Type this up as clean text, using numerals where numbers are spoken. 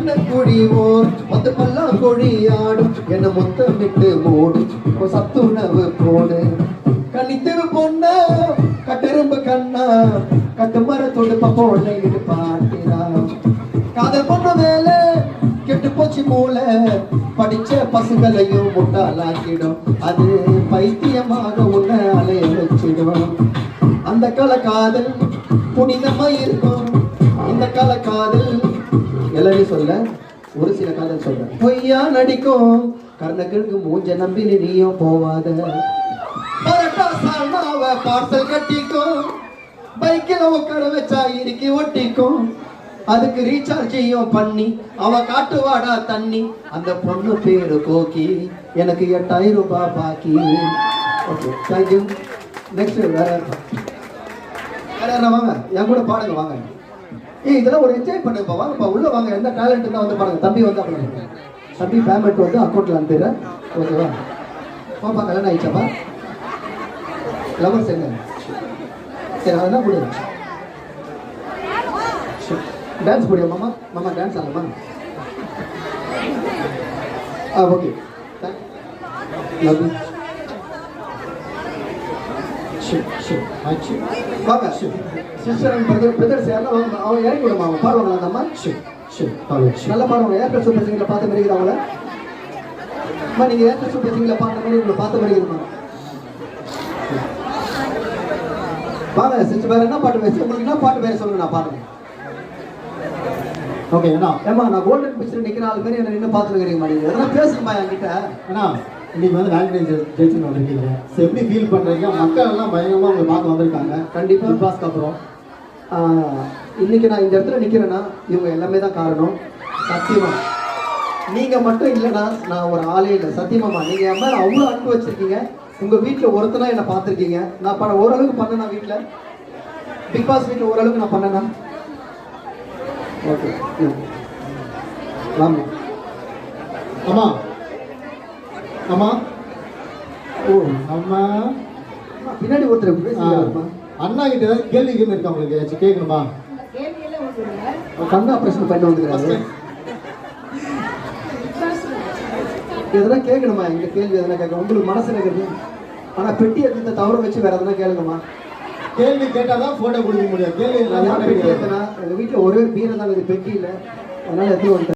மன்னக்குடி ஓர் மொத்த பல்லா கொடி ஆடும் என்ன முத்தமிட்டு மூடு சத்துணவு போடு கனித்திரு பொண்ண கட்டெரும்பு கண்ணா கட்டு மரத்தோடு பப்போலை பாட்டினா காதல் பொண்ணு வேலை கெட்டு போச்சு மூளை படிச்ச பசங்களையும் முட்டாளாக்கிடும் அது பைத்தியமாக உன்னை அலைய வச்சிடும் அந்த கால காதல் புனிதமா இருக்கும் இந்த கால காதல் எல்லாரையும் சொல்ல ஒரு சில காதல் சொல்ற பொய்யா நடிக்கும் கர்ணக்கிழக்கு மூஞ்ச நம்பி நீயும் போவாத பார்சல் கட்டிக்கும் பைக்கில் உட்கார வச்சா இறுக்கி ஒட்டிக்கும் அதுக்கு ரீசார்ஜையும் பண்ணி அவ காட்டுவாடா தண்ணி அந்த பொண்ணு பேரு கோக்கி எனக்கு 8000 ரூபாய் பாக்கி ஓகே தேங்க்யூ நெக்ஸ்ட் வேற வாங்க என் கூட பாடுங்க வாங்க இதெல்லாம் ஒரு என்ஜாய் பண்ணுப்பா வாங்கப்பா உள்ள வாங்க எந்த டேலண்ட் தான் வந்து பாருங்க தம்பி வந்து அப்படி தம்பி பேமெண்ட் வந்து அக்கௌண்ட்ல அனுப்பிடுறேன் ஓகேவா பாப்பா கல்யாணம் ஆயிடுச்சாப்பா லவர்ஸ் என்ன சரி அதெல்லாம் கொடுங்க டான்ஸ் போடியா மாமா மாமா டான்ஸ் ஆகலாமா ஓகே லவ் யூ வாங்க சிஸ்டர் அண்ட் பிரதர்ஸ் யாரும் அவன் இறங்கி விடுமா அவன் பாடுவாங்களா அந்த அம்மா நல்லா பாடுவாங்க ஏர்டெல் சூப்பர் சிங்கரில் பார்த்த மாதிரி இருக்குது அவங்கள அம்மா நீங்கள் ஏர்டெல் சூப்பர் சிங்கரில் பார்த்த மாதிரி உங்களை பார்த்த மாதிரி இருக்குமா வாங்க சிஸ்டர் வேறு என்ன பாட்டு பேசு உங்களுக்கு என்ன பாட்டு பேச சொல்லுங்க நான் பாடுறேன் ஓகே அண்ணா ஏமா நான் கோல்டன் பிக்சர் நிற்கிற ஆள் மாதிரி என்ன நின்று பார்த்துருக்கிறீங்க மாட்டேங்குது அதெல்லாம் பேசுங்கம்மா என்கிட்ட அண்ணா இன்னைக்கு வந்து வேலண்டைன்ஸ் ஜெயிச்சுன்னு வந்திருக்கீங்க ஸோ எப்படி ஃபீல் பண்ணுறீங்க மக்கள் எல்லாம் பயங்கரமாக உங்களை பார்க்க வந்திருக்காங்க கண்டிப்பாக பிக் பாஸ்க்கு அப்புறம் இன்னைக்கு நான் இந்த இடத்துல நிற்கிறேன்னா இவங்க எல்லாமே தான் காரணம் சத்தியமா நீங்கள் மட்டும் இல்லைன்னா நான் ஒரு ஆளே இல்லை சத்தியமாம்மா நீங்கள் என் மேலே அவ்வளோ அன்பு வச்சுருக்கீங்க உங்கள் வீட்டில் ஒருத்தனா என்னை பார்த்துருக்கீங்க நான் ஓரளவுக்கு பண்ணேனா வீட்டில் பிக் பாஸ் வீட்டில் ஓரளவுக்கு நான் பண்ணேனா ஓகே வாங்க அம்மா அம்மா ஓ அம்மா பின்னாடி ஒருத்தர் அண்ணா கிட்ட ஏதாவது கேள்வி இருக்கா உங்களுக்கு ஏதாச்சும் கேட்கணுமா கண்ணு ஆப்ரேஷன் பண்ணி வந்துக்கிறாரு எதனா கேட்கணுமா எங்க கேள்வி எதனா கேட்க உங்களுக்கு மனசுல இருக்குது ஆனா பெட்டி எடுத்த தவற வச்சு வேற எதனா கேளுங்கம்மா கேள்வி கேட்டாதான் போட்டோ கொடுக்க முடியும் கேள்வி பெட்டி எத்தனா எங்க வீட்டுல ஒரே பீரை தான் பெட்டி இல்லை அதனால எடுத்து வந்துட்டேன்